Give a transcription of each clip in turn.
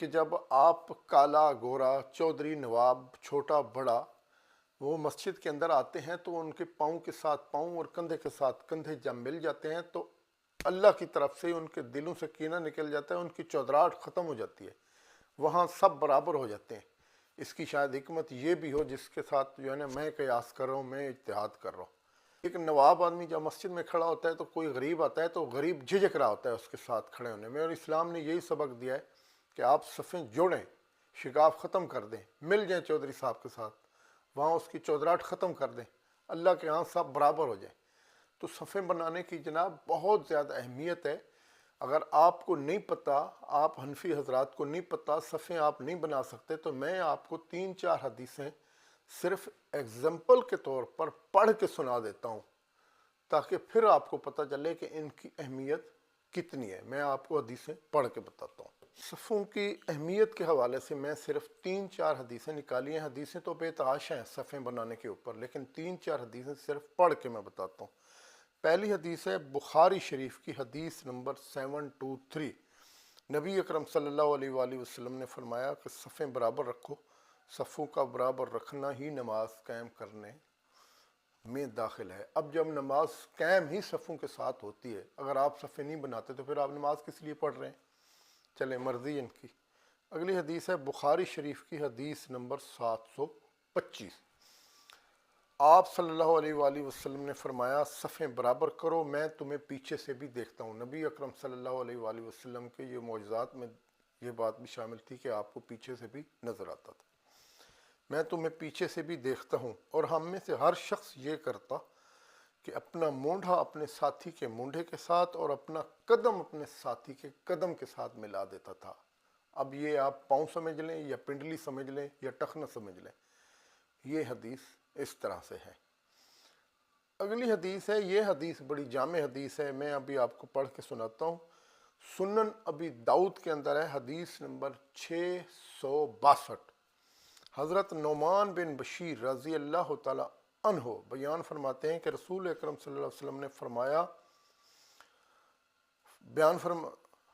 کہ جب آپ کالا گورا چودھری نواب چھوٹا بڑا وہ مسجد کے اندر آتے ہیں تو ان کے پاؤں کے ساتھ پاؤں اور کندھے کے ساتھ کندھے جب مل جاتے ہیں تو اللہ کی طرف سے ان کے دلوں سے کینہ نکل جاتا ہے، ان کی چودراہٹ ختم ہو جاتی ہے، وہاں سب برابر ہو جاتے ہیں۔ اس کی شاید حکمت یہ بھی ہو جس کے ساتھ جو ہے نا میں قیاس کر رہا ہوں، میں اجتہاد کر رہا ہوں۔ ایک نواب آدمی جب مسجد میں کھڑا ہوتا ہے تو کوئی غریب آتا ہے تو غریب جھجک رہا ہوتا ہے اس کے ساتھ کھڑے ہونے میں، اور اسلام نے یہی سبق دیا ہے کہ آپ صفیں جوڑیں، شگاف ختم کر دیں، مل جائیں چودھری صاحب کے ساتھ، وہاں اس کی چودراہٹ ختم کر دیں، اللہ کے ہاں سب برابر ہو جائیں۔ تو صفیں بنانے کی جناب بہت زیادہ اہمیت ہے۔ اگر آپ کو نہیں پتہ، آپ حنفی حضرات کو نہیں پتہ، صفیں آپ نہیں بنا سکتے، تو میں آپ کو 3-4 حدیثیں صرف ایگزامپل کے طور پر پڑھ کے سنا دیتا ہوں تاکہ پھر آپ کو پتہ چلے کہ ان کی اہمیت کتنی ہے۔ میں آپ کو حدیثیں پڑھ کے بتاتا ہوں۔ صفوں کی اہمیت کے حوالے سے میں صرف 3-4 حدیثیں نکالی ہیں۔ حدیثیں تو بے تحاشا ہیں صفیں بنانے کے اوپر، لیکن 3-4 حدیثیں صرف پڑھ کے میں بتاتا ہوں۔ پہلی حدیث ہے بخاری شریف کی حدیث نمبر 723۔ نبی اکرم صلی اللہ علیہ وآلہ وسلم نے فرمایا کہ صفیں برابر رکھو، صفوں کا برابر رکھنا ہی نماز قائم کرنے میں داخل ہے۔ اب جب نماز قائم ہی صفوں کے ساتھ ہوتی ہے، اگر آپ صفیں نہیں بناتے تو پھر آپ نماز کس لیے پڑھ رہے ہیں؟ چلیں مرضی ان کی۔ اگلی حدیث ہے بخاری شریف کی حدیث نمبر 725۔ آپ صلی اللہ علیہ وآلہ وسلم نے فرمایا صفیں برابر کرو، میں تمہیں پیچھے سے بھی دیکھتا ہوں۔ نبی اکرم صلی اللہ علیہ وآلہ وسلم کے یہ معجزات میں یہ بات بھی شامل تھی کہ آپ کو پیچھے سے بھی نظر آتا تھا۔ میں تمہیں پیچھے سے بھی دیکھتا ہوں، اور ہم میں سے ہر شخص یہ کرتا کہ اپنا مونڈھا اپنے ساتھی کے مونڈھے کے ساتھ اور اپنا قدم اپنے ساتھی کے قدم کے ساتھ ملا دیتا تھا۔ اب یہ آپ پاؤں سمجھ لیں یا پنڈلی سمجھ لیں یا ٹخنا سمجھ لیں، یہ حدیث اس طرح سے ہے۔ اگلی حدیث ہے، یہ حدیث بڑی جامع حدیث ہے، میں ابھی آپ کو پڑھ کے سناتا ہوں۔ سنن ابی داؤد کے اندر ہے، حدیث نمبر 662۔ حضرت نعمان بن بشیر رضی اللہ تعالی عنہ بیان فرماتے ہیں کہ رسول اکرم صلی اللہ علیہ وسلم نے فرمایا،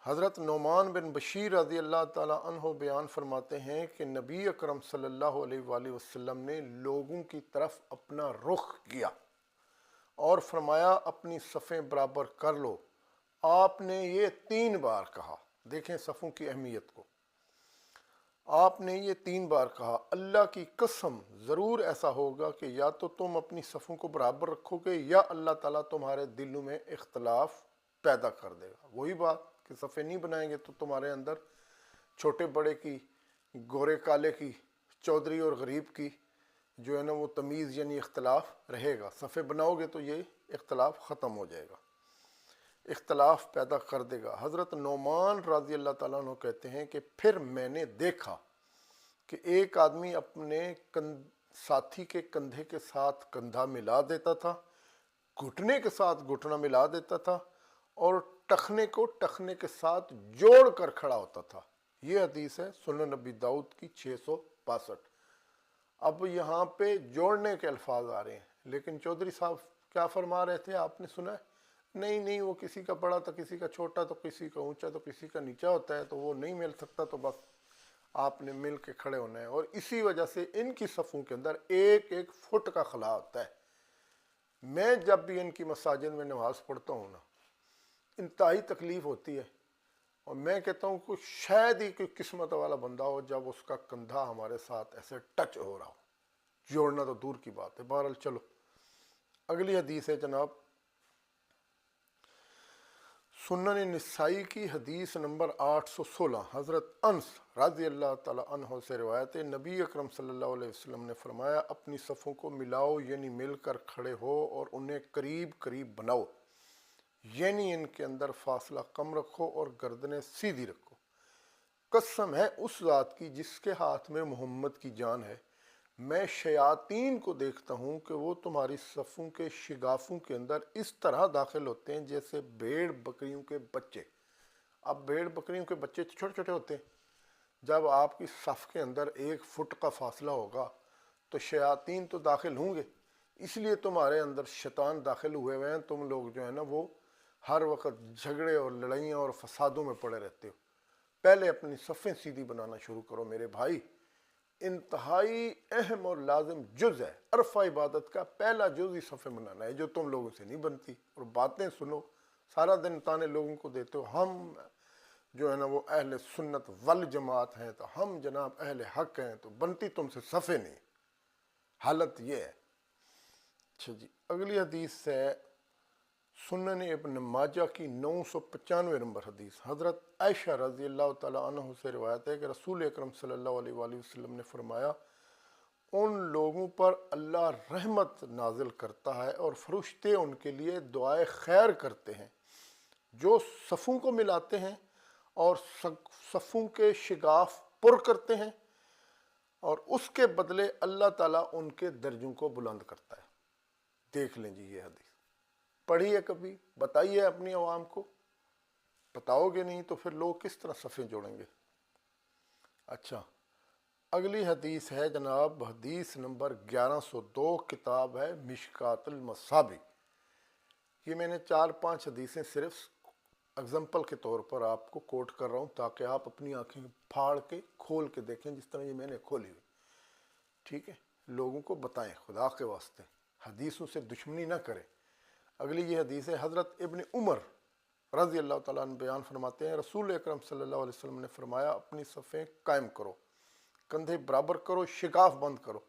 حضرت نعمان بن بشیر رضی اللہ تعالی عنہ بیان فرماتے ہیں کہ نبی اکرم صلی اللہ علیہ وآلہ وسلم نے لوگوں کی طرف اپنا رخ کیا اور فرمایا اپنی صفیں برابر کر لو۔ آپ نے یہ 3 بار کہا، دیکھیں صفوں کی اہمیت کو۔ آپ نے یہ 3 بار کہا، اللہ کی قسم ضرور ایسا ہوگا کہ یا تو تم اپنی صفوں کو برابر رکھو گے یا اللہ تعالیٰ تمہارے دلوں میں اختلاف پیدا کر دے گا۔ وہی بات کہ صفیں نہیں بنائیں گے تو تمہارے اندر چھوٹے بڑے کی، گورے کالے کی، چودھری اور غریب کی جو ہے نا وہ تمیز یعنی اختلاف رہے گا۔ صفیں بناؤ گے تو یہ اختلاف ختم ہو جائے گا، اختلاف پیدا کر دے گا۔ حضرت نعمان رضی اللہ تعالیٰ عنہ کہتے ہیں کہ پھر میں نے دیکھا کہ ایک آدمی اپنے ساتھی کے کندھے کے ساتھ کندھا ملا دیتا تھا، گھٹنے کے ساتھ گھٹنا ملا دیتا تھا، اور ٹخنے کو ٹخنے کے ساتھ جوڑ کر کھڑا ہوتا تھا۔ یہ حدیث ہے سنن نبی داؤد کی 662۔ اب یہاں پہ جوڑنے کے الفاظ آ رہے ہیں، لیکن چودھری صاحب کیا فرما رہے تھے آپ نے سنا ہے؟ نہیں وہ کسی کا بڑا تو کسی کا چھوٹا، تو کسی کا اونچا تو کسی کا نیچا ہوتا ہے، تو وہ نہیں مل سکتا، تو بس آپ نے مل کے کھڑے ہونا ہے۔ اور اسی وجہ سے ان کی صفوں کے اندر 1-1 فٹ کا خلا ہوتا ہے۔ میں جب بھی ان کی مساجد میں نماز پڑھتا ہوں نا، انتہائی تکلیف ہوتی ہے، اور میں کہتا ہوں کہ شاید ہی کوئی قسمت والا بندہ ہو جب اس کا کندھا ہمارے ساتھ ایسے ٹچ ہو رہا ہو، جوڑنا تو دور کی بات ہے۔ بہرحال چلو اگلی حدیث ہے جناب سنن نسائی کی حدیث نمبر 816۔ حضرت انس رضی اللہ تعالی عنہ سے روایت ہے، نبی اکرم صلی اللہ علیہ وسلم نے فرمایا اپنی صفوں کو ملاؤ یعنی مل کر کھڑے ہو، اور انہیں قریب قریب بناؤ یعنی ان کے اندر فاصلہ کم رکھو اور گردنیں سیدھی رکھو۔ قسم ہے اس ذات کی جس کے ہاتھ میں محمد کی جان ہے، میں شیاطین کو دیکھتا ہوں کہ وہ تمہاری صفوں کے شگافوں کے اندر اس طرح داخل ہوتے ہیں جیسے بھیڑ بکریوں کے بچے۔ اب بھیڑ بکریوں کے بچے چھوٹے چھوٹے ہوتے ہیں، جب آپ کی صف کے اندر 1 فٹ کا فاصلہ ہوگا تو شیاطین تو داخل ہوں گے، اس لیے تمہارے اندر شیطان داخل ہوئے ہیں، تم لوگ جو ہے نا وہ ہر وقت جھگڑے اور لڑائیاں اور فسادوں میں پڑے رہتے ہو۔ پہلے اپنی صفیں سیدھی بنانا شروع کرو میرے بھائی. انتہائی اہم اور لازم جز ہے. عرفہ عبادت کا پہلا جز ہی صفیں بنانا ہے، جو تم لوگوں سے نہیں بنتی. اور باتیں سنو، سارا دن تانے لوگوں کو دیتے ہو. ہم جو ہے نا وہ اہل سنت والجماعت ہیں، تو ہم جناب اہل حق ہیں، تو بنتی تم سے صفیں نہیں. حالت یہ ہے. اچھا جی، اگلی حدیث ہے سنن ابن ماجہ کی 995 نمبر حدیث. حضرت عائشہ رضی اللہ تعالیٰ عنہ سے روایت ہے کہ رسول اکرم صلی اللہ علیہ وآلہ وسلم نے فرمایا، ان لوگوں پر اللہ رحمت نازل کرتا ہے اور فرشتے ان کے لیے دعائے خیر کرتے ہیں جو صفوں کو ملاتے ہیں اور صفوں کے شگاف پر کرتے ہیں، اور اس کے بدلے اللہ تعالیٰ ان کے درجوں کو بلند کرتا ہے. دیکھ لیں جی یہ حدیث. پڑھی ہے کبھی؟ بتائیے اپنی عوام کو. بتاؤ گے نہیں تو پھر لوگ کس طرح صفیں جوڑیں گے. اچھا، اگلی حدیث ہے جناب حدیث نمبر 1102، کتاب ہے مشکات المصابیح. یہ میں نے 4-5 حدیثیں صرف اگزامپل کے طور پر آپ کو کوٹ کر رہا ہوں، تاکہ آپ اپنی آنکھیں پھاڑ کے کھول کے دیکھیں جس طرح یہ میں نے کھولی ہوئی. ٹھیک ہے، لوگوں کو بتائیں خدا کے واسطے، حدیثوں سے دشمنی نہ کریں. اگلی یہ حدیث ہے حضرت ابن عمر رضی اللہ تعالیٰ عنہ بیان فرماتے ہیں، رسول اکرم صلی اللہ علیہ وسلم نے فرمایا، اپنی صفیں قائم کرو، کندھے برابر کرو، شگاف بند کرو.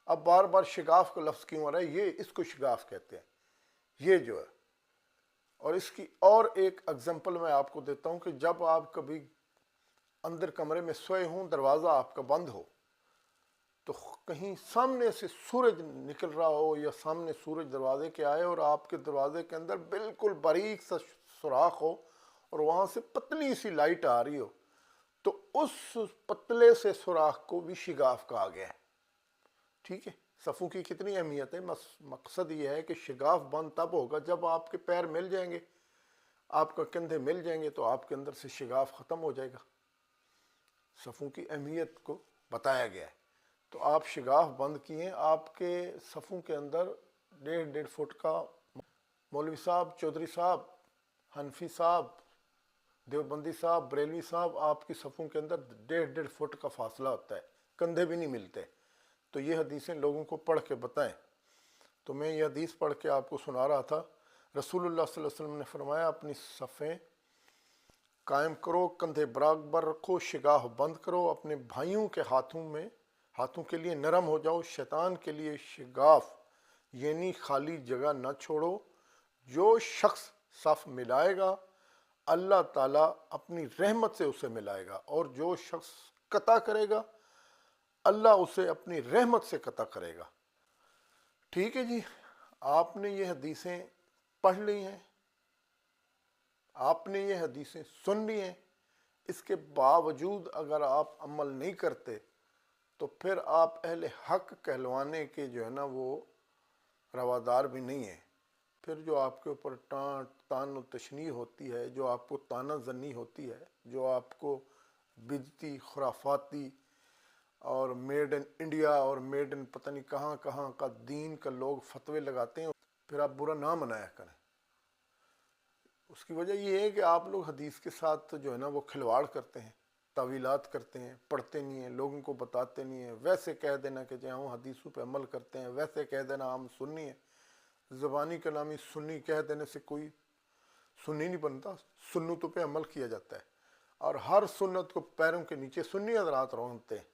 اب بار بار شگاف کا لفظ کیوں آ رہا ہے؟ یہ اس کو شگاف کہتے ہیں، یہ جو ہے. اور اس کی اور ایک اگزامپل میں آپ کو دیتا ہوں کہ جب آپ کبھی اندر کمرے میں سوئے ہوں، دروازہ آپ کا بند ہو، تو کہیں سامنے سے سورج نکل رہا ہو یا سامنے سورج دروازے کے آئے اور آپ کے دروازے کے اندر بالکل باریک سا سوراخ ہو اور وہاں سے پتلی سی لائٹ آ رہی ہو، تو اس پتلے سے سوراخ کو بھی شگاف کہا گیا ہے. ٹھیک ہے، صفوں کی کتنی اہمیت ہے. مقصد یہ ہے کہ شگاف بند تب ہوگا جب آپ کے پیر مل جائیں گے، آپ کا کندھے مل جائیں گے، تو آپ کے اندر سے شگاف ختم ہو جائے گا. صفوں کی اہمیت کو بتایا گیا ہے. تو آپ شگاف بند کیے، آپ کے صفوں کے اندر 1.5 فٹ کا مولوی صاحب، چودھری صاحب، حنفی صاحب، دیوبندی صاحب، بریلوی صاحب، آپ کی صفوں کے اندر 1.5 فٹ کا فاصلہ ہوتا ہے، کندھے بھی نہیں ملتے. تو یہ حدیثیں لوگوں کو پڑھ کے بتائیں. تو میں یہ حدیث پڑھ کے آپ کو سنا رہا تھا. رسول اللہ صلی اللہ علیہ وسلم نے فرمایا، اپنی صفیں قائم کرو، کندھے برابر رکھو، شگاف بند کرو، اپنے بھائیوں کے ہاتھوں کے لیے نرم ہو جاؤ، شیطان کے لیے شگاف یعنی خالی جگہ نہ چھوڑو. جو شخص صف ملائے گا اللہ تعالیٰ اپنی رحمت سے اسے ملائے گا، اور جو شخص قطع کرے گا اللہ اسے اپنی رحمت سے قطع کرے گا. ٹھیک ہے جی، آپ نے یہ حدیثیں پڑھ لی ہیں، آپ نے یہ حدیثیں سن لی ہیں. اس کے باوجود اگر آپ عمل نہیں کرتے تو پھر آپ اہل حق کہلوانے کے جو ہے نا وہ روادار بھی نہیں ہیں. پھر جو آپ کے اوپر تان و تشنیع ہوتی ہے، جو آپ کو تانا زنی ہوتی ہے، جو آپ کو بدعتی، خرافاتی اور میڈ ان انڈیا اور میڈ ان پتہ نہیں کہاں کہاں کا دین کا لوگ فتوے لگاتے ہیں، پھر آپ برا نہ منایا کریں. اس کی وجہ یہ ہے کہ آپ لوگ حدیث کے ساتھ جو ہے نا وہ کھلواڑ کرتے ہیں، تعویلات کرتے ہیں، پڑھتے نہیں ہیں، لوگوں کو بتاتے نہیں ہیں. ویسے کہہ دینا کہ ہم حدیثوں پہ عمل کرتے ہیں، ویسے کہہ دینا ہم سنی ہیں. زبانی کلامی سنی کہہ دینے سے کوئی سنی نہیں بنتا، سنتوں پہ عمل کیا جاتا ہے، اور ہر سنت کو پیروں کے نیچے سنی حضرات رونتے ہیں.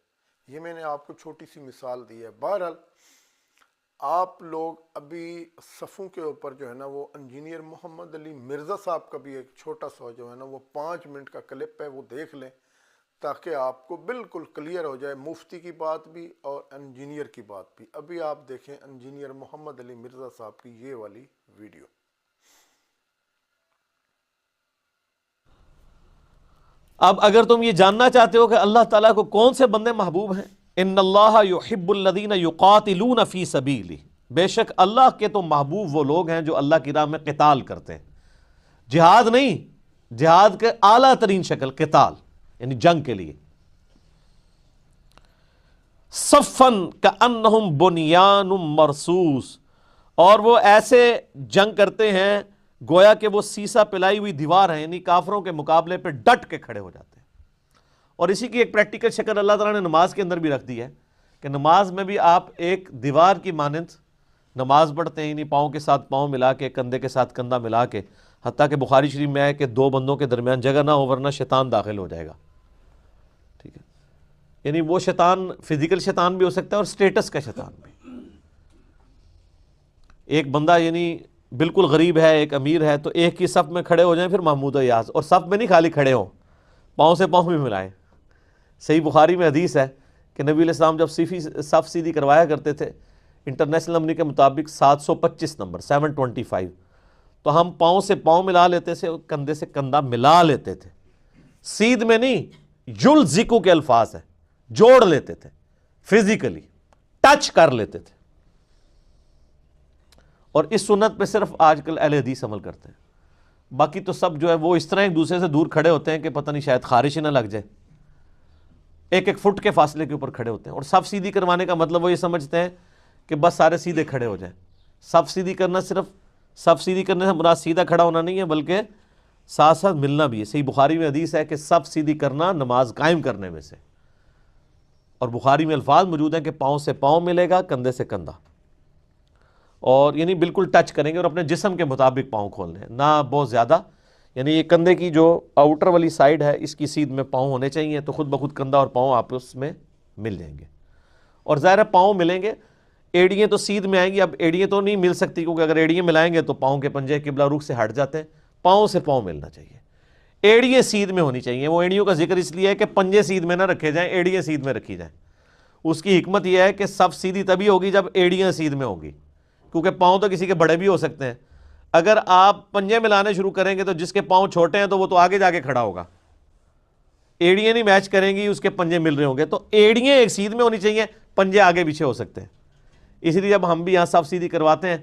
یہ میں نے آپ کو چھوٹی سی مثال دی ہے. بہرحال آپ لوگ ابھی صفوں کے اوپر جو ہے نا وہ انجینئر محمد علی مرزا صاحب کا بھی ایک چھوٹا سا جو ہے نا وہ 5 منٹ کا کلپ ہے، وہ دیکھ لیں تاکہ آپ کو بالکل کلیئر ہو جائے مفتی کی بات بھی اور انجینئر کی بات بھی. ابھی آپ دیکھیں انجینئر محمد علی مرزا صاحب کی یہ والی ویڈیو. اب اگر تم یہ جاننا چاہتے ہو کہ اللہ تعالیٰ کو کون سے بندے محبوب ہیں، ان اللہ یحب الذین یقاتلون فی سبیلہ، بے شک اللہ کے تو محبوب وہ لوگ ہیں جو اللہ کی راہ میں قتال کرتے ہیں. جہاد نہیں، جہاد کے اعلیٰ ترین شکل قتال یعنی جنگ کے لیے. صفن کأنہم بنیان مرصوص، اور وہ ایسے جنگ کرتے ہیں گویا کہ وہ سیسا پلائی ہوئی دیوار ہیں، یعنی کافروں کے مقابلے پہ ڈٹ کے کھڑے ہو جاتے ہیں. اور اسی کی ایک پریکٹیکل شکل اللہ تعالیٰ نے نماز کے اندر بھی رکھ دی ہے کہ نماز میں بھی آپ ایک دیوار کی مانند نماز پڑھتے ہیں، یعنی پاؤں کے ساتھ پاؤں ملا کے، کندھے کے ساتھ کندھا ملا کے، حتیٰ کہ بخاری شریف میں ہے کہ دو بندوں کے درمیان جگہ نہ ہو ورنہ شیطان داخل ہو جائے گا. ٹھیک ہے، یعنی وہ شیطان فزیکل شیطان بھی ہو سکتا ہے اور سٹیٹس کا شیطان بھی. ایک بندہ یعنی بالکل غریب ہے، ایک امیر ہے، تو ایک ہی صف میں کھڑے ہو جائیں پھر محمود و یاز، اور صف میں نہیں خالی کھڑے ہوں، پاؤں سے پاؤں بھی ملائیں. صحیح بخاری میں حدیث ہے کہ نبی علیہ السلام جب صف سیدھی کروایا کرتے تھے انٹرنیشنل نمبر کے مطابق 725 نمبر 725، تو ہم پاؤں سے پاؤں ملا لیتے تھے اور کندھے سے کندھا ملا لیتے تھے. سیدھ میں نہیں، یلزقو کے الفاظ ہیں، جوڑ لیتے تھے، فزیکلی ٹچ کر لیتے تھے. اور اس سنت پہ صرف آج کل اہل حدیث عمل کرتے ہیں، باقی تو سب جو ہے وہ اس طرح ایک دوسرے سے دور کھڑے ہوتے ہیں کہ پتہ نہیں شاید خارش ہی نہ لگ جائے، ایک ایک فٹ کے فاصلے کے اوپر کھڑے ہوتے ہیں. اور صف سیدھی کروانے کا مطلب وہ یہ سمجھتے ہیں کہ بس سارے سیدھے کھڑے ہو جائیں. صف سیدھی کرنا صرف صف سیدھی کرنے سے مراد سیدھا کھڑا ہونا نہیں ہے، بلکہ ساتھ ساتھ ملنا بھی ہے. صحیح بخاری میں حدیث ہے کہ صف سیدھی کرنا نماز قائم کرنے میں سے، اور بخاری میں الفاظ موجود ہیں کہ پاؤں سے پاؤں ملے گا، کندھے سے کندھا، اور یعنی بالکل ٹچ کریں گے اور اپنے جسم کے مطابق پاؤں کھولنے ہیں، نہ بہت زیادہ. یعنی یہ کندھے کی جو آؤٹر والی سائیڈ ہے اس کی سیدھ میں پاؤں ہونے چاہیے، تو خود بخود کندھا اور پاؤں آپس میں مل جائیں گے. اور ظاہر ہے پاؤں ملیں گے، ایڑیاں تو سیدھ میں آئیں گی. اب ایڑیاں تو نہیں مل سکتی کیونکہ اگر ایڑیاں ملائیں گے تو پاؤں کے پنجے قبلہ رخ سے ہٹ جاتے ہیں. پاؤں سے پاؤں ملنا چاہیے، ایڑیاں سیدھ میں ہونی چاہیے. وہ ایڑیوں کا ذکر اس لیے ہے کہ پنجے سیدھ میں نہ رکھے جائیں، ایڑیاں سیدھ میں رکھی جائیں. اس کی حکمت یہ ہے کہ صف سیدھی تبھی ہوگی جب ایڑیاں سیدھ میں ہوگی، کیونکہ پاؤں تو کسی کے بڑے بھی ہو سکتے ہیں. اگر آپ پنجے ملانے شروع کریں گے تو جس کے پاؤں چھوٹے ہیں تو وہ تو آگے جا کے کھڑا ہوگا، ایڑیاں نہیں میچ کریں گی، اس کے پنجے مل رہے ہوں گے. تو ایڑیاں ایک سیدھ میں ہونی چاہیے، پنجے آگے پیچھے ہو سکتے ہیں. اس لیے جب ہم بھی یہاں صف سیدھی کرواتے ہیں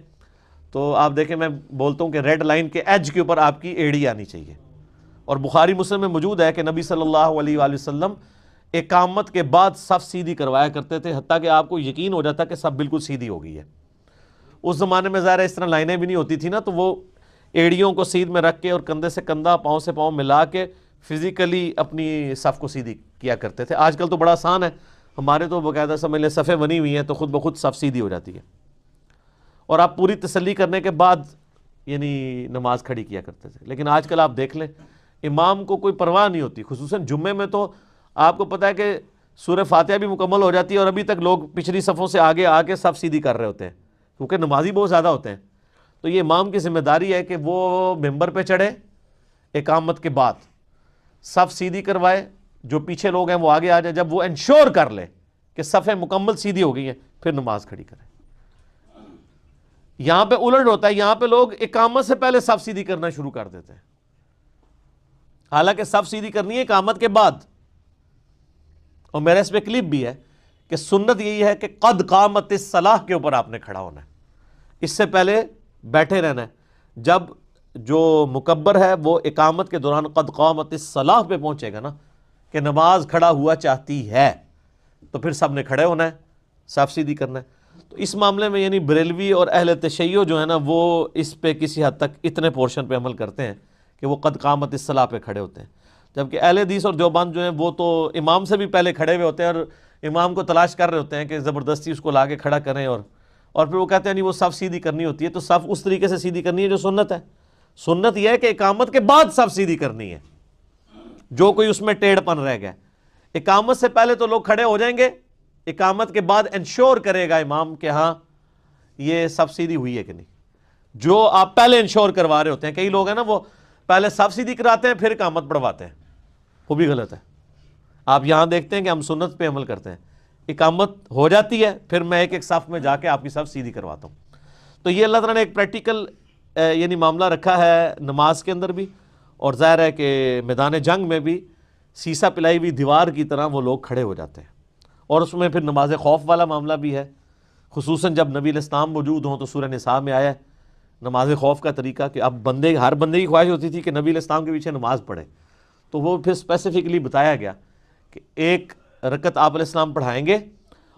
تو آپ دیکھیں میں بولتا ہوں کہ ریڈ لائن کے ایج کے اوپر آپ کی ایڑی آنی چاہیے. اور بخاری مسلم میں موجود ہے کہ نبی صلی اللہ علیہ وآلہ وسلم اقامت کے بعد صف سیدھی کروایا کرتے تھے، حتیٰ کہ آپ کو یقین ہو جاتا کہ صف بالکل سیدھی ہو گئی ہے. اس زمانے میں ظاہر اس طرح لائنیں بھی نہیں ہوتی تھی نا، تو وہ ایڑیوں کو سیدھ میں رکھ کے اور کندھے سے کندھا پاؤں سے پاؤں ملا کے فزیکلی اپنی صف کو سیدھی کیا کرتے تھے. آج کل تو بڑا آسان ہے، ہمارے تو باقاعدہ سمجھ لیں صفیں بنی ہوئی ہیں تو خود بخود صف سیدھی ہو جاتی ہے. اور آپ پوری تسلی کرنے کے بعد یعنی نماز کھڑی کیا کرتے تھے. لیکن آج کل آپ دیکھ لیں امام کو کوئی پرواہ نہیں ہوتی، خصوصاً جمعے میں تو آپ کو پتہ ہے کہ سورہ فاتحہ بھی مکمل ہو جاتی ہے اور ابھی تک لوگ پچھلی صفوں سے آگے آ کے صف سیدھی کر رہے ہوتے ہیں کیونکہ نمازی بہت زیادہ ہوتے ہیں. تو یہ امام کی ذمہ داری ہے کہ وہ ممبر پہ چڑھے، اقامت کے بعد صف سیدھی کروائے، جو پیچھے لوگ ہیں وہ آگے آ جائیں. جب وہ انشور کر لے کہ صفیں مکمل سیدھی ہو گئی ہیں پھر نماز کھڑی کریں. یہاں پہ الٹ ہوتا ہے، یہاں پہ لوگ اقامت سے پہلے صف سیدھی کرنا شروع کر دیتے ہیں، حالانکہ صف سیدھی کرنی ہے اقامت کے بعد. اور میرے اس پہ کلپ بھی ہے کہ سنت یہی ہے کہ قد قامت الصلاۃ کے اوپر آپ نے کھڑا ہونا ہے، اس سے پہلے بیٹھے رہنا ہے. جب جو مکبر ہے وہ اقامت کے دوران قد قامت الصلاۃ پہ پہنچے گا نا کہ نماز کھڑا ہوا چاہتی ہے، تو پھر سب نے کھڑے ہونا ہے، صف سیدھی کرنا ہے. تو اس معاملے میں یعنی بریلوی اور اہل تشیع جو ہے نا وہ اس پہ کسی حد تک اتنے پورشن پہ عمل کرتے ہیں کہ وہ قد قامت الصلاۃ پہ کھڑے ہوتے ہیں، جبکہ اہل حدیث اور دیوبند جو ہیں وہ تو امام سے بھی پہلے کھڑے ہوئے ہوتے ہیں اور امام کو تلاش کر رہے ہوتے ہیں کہ زبردستی اس کو لا کے کھڑا کریں، اور پھر وہ کہتے ہیں نہیں وہ صف سیدھی کرنی ہوتی ہے. تو صف اس طریقے سے سیدھی کرنی ہے جو سنت ہے. سنت یہ ہے کہ اقامت کے بعد صف سیدھی کرنی ہے، جو کوئی اس میں ٹیڑھ پن رہ گیا. اقامت سے پہلے تو لوگ کھڑے ہو جائیں گے، اقامت کے بعد انشور کرے گا امام کہ ہاں یہ صف سیدھی ہوئی ہے کہ نہیں، جو آپ پہلے انشور کروا رہے ہوتے ہیں. کئی لوگ ہیں نا وہ پہلے صف سیدھی کراتے ہیں پھر اقامت پڑھواتے ہیں، وہ بھی غلط ہے. آپ یہاں دیکھتے ہیں کہ ہم سنت پہ عمل کرتے ہیں، اقامت ہو جاتی ہے پھر میں ایک ایک صف میں جا کے آپ کی صف سیدھی کرواتا ہوں. تو یہ اللہ تعالیٰ نے ایک پریکٹیکل یعنی معاملہ رکھا ہے نماز کے اندر بھی، اور ظاہر ہے کہ میدان جنگ میں بھی سیسا پلائی ہوئی دیوار کی طرح وہ لوگ کھڑے ہو جاتے ہیں. اور اس میں پھر نماز خوف والا معاملہ بھی ہے، خصوصاً جب نبی علیہ السلام موجود ہوں. تو سورہ نساء میں آیا ہے نماز خوف کا طریقہ کہ اب ہر بندے کی خواہش ہوتی تھی کہ نبی علیہ السلام کے پیچھے نماز پڑھے. تو وہ پھر اسپیسیفکلی بتایا گیا کہ ایک رکعت آپ علیہ السلام پڑھائیں گے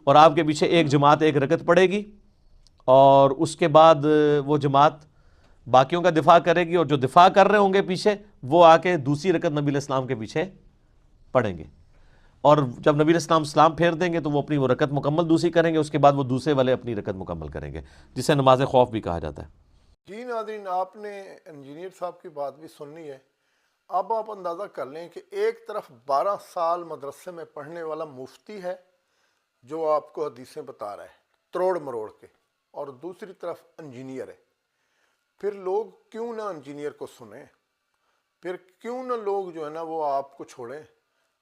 اور آپ کے پیچھے ایک جماعت ایک رکعت پڑھے گی، اور اس کے بعد وہ جماعت باقیوں کا دفاع کرے گی، اور جو دفاع کر رہے ہوں گے پیچھے وہ آ کے دوسری رکعت نبی علیہ السلام کے پیچھے پڑھیں گے. اور جب نبی علیہ السلام سلام پھیر دیں گے تو وہ اپنی وہ رکعت مکمل دوسری کریں گے، اس کے بعد وہ دوسرے والے اپنی رکعت مکمل کریں گے، جسے نماز خوف بھی کہا جاتا ہے۔ جی ناظرین، آپ نے انجینئر صاحب کی بات بھی سننی ہے۔ اب آپ اندازہ کر لیں کہ ایک طرف 12 سال مدرسے میں پڑھنے والا مفتی ہے جو آپ کو حدیثیں بتا رہا ہے تروڑ مروڑ کے، اور دوسری طرف انجینئر ہے۔ پھر لوگ کیوں نہ انجینئر کو سنیں، پھر کیوں نہ لوگ جو ہے نا وہ آپ کو چھوڑیں۔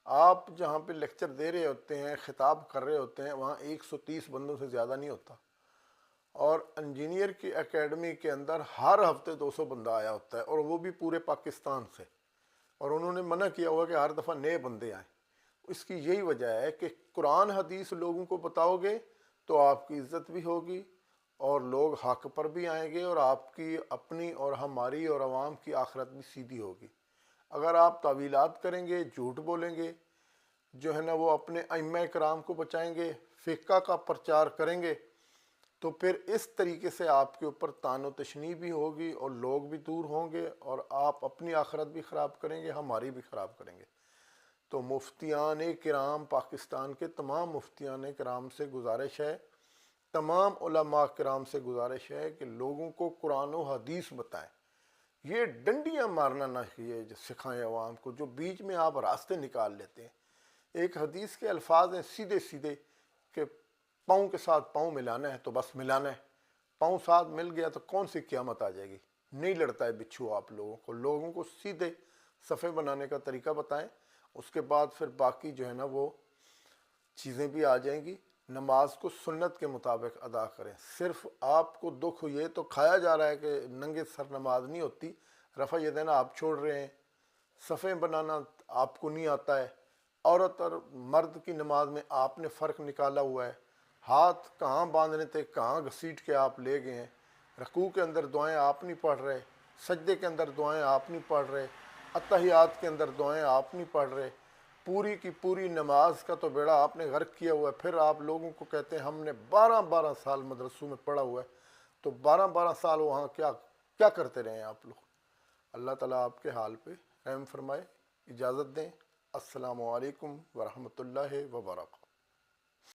آپ جہاں پہ لیکچر دے رہے ہوتے ہیں، خطاب کر رہے ہوتے ہیں، وہاں 130 بندوں سے زیادہ نہیں ہوتا، اور انجینئر کی اکیڈمی کے اندر ہر ہفتے 200 بندہ آیا ہوتا ہے، اور وہ بھی پورے پاکستان سے، اور انہوں نے منع کیا ہوا کہ ہر دفعہ نئے بندے آئیں۔ اس کی یہی وجہ ہے کہ قرآن حدیث لوگوں کو بتاؤ گے تو آپ کی عزت بھی ہوگی، اور لوگ حق پر بھی آئیں گے، اور آپ کی اپنی اور ہماری اور عوام کی آخرت بھی سیدھی ہوگی۔ اگر آپ تعویلات کریں گے، جھوٹ بولیں گے، جو ہے نا وہ اپنے ائمہ کرام کو بچائیں گے، فقہ کا پرچار کریں گے، تو پھر اس طریقے سے آپ کے اوپر طعن و تشنیع بھی ہوگی، اور لوگ بھی دور ہوں گے، اور آپ اپنی آخرت بھی خراب کریں گے، ہماری بھی خراب کریں گے۔ تو مفتیان کرام، پاکستان کے تمام مفتیان کرام سے گزارش ہے، تمام علماء کرام سے گزارش ہے کہ لوگوں کو قرآن و حدیث بتائیں۔ یہ ڈنڈیاں مارنا نہ یہ سکھائیں عوام کو، جو بیچ میں آپ راستے نکال لیتے ہیں۔ ایک حدیث کے الفاظ ہیں سیدھے سیدھے کہ پاؤں کے ساتھ پاؤں ملانا ہے تو بس ملانا ہے، پاؤں ساتھ مل گیا تو کون سی قیامت آ جائے گی؟ نہیں لڑتا ہے بچھو آپ لوگوں کو سیدھے صفحے بنانے کا طریقہ بتائیں، اس کے بعد پھر باقی جو ہے نا وہ چیزیں بھی آ جائیں گی۔ نماز کو سنت کے مطابق ادا کریں۔ صرف آپ کو دکھ یہ تو کھایا جا رہا ہے کہ ننگے سر نماز نہیں ہوتی، رفع یدین آپ چھوڑ رہے ہیں، صفیں بنانا آپ کو نہیں آتا ہے، عورت اور مرد کی نماز میں آپ نے فرق نکالا ہوا ہے، ہاتھ کہاں باندھنے تھے کہاں گھسیٹ کے آپ لے گئے ہیں، رکوع کے اندر دعائیں آپ نہیں پڑھ رہے، سجدے کے اندر دعائیں آپ نہیں پڑھ رہے، اتحیات کے اندر دعائیں آپ نہیں پڑھ رہے، پوری کی پوری نماز کا تو بیڑا آپ نے غرق کیا ہوا ہے۔ پھر آپ لوگوں کو کہتے ہیں ہم نے 12 سال مدرسوں میں پڑھا ہوا ہے، تو 12 سال وہاں کیا کرتے رہے ہیں آپ لوگ؟ اللہ تعالیٰ آپ کے حال پہ رحم فرمائے۔ اجازت دیں، السلام علیکم ورحمۃ اللہ وبرکاتہ۔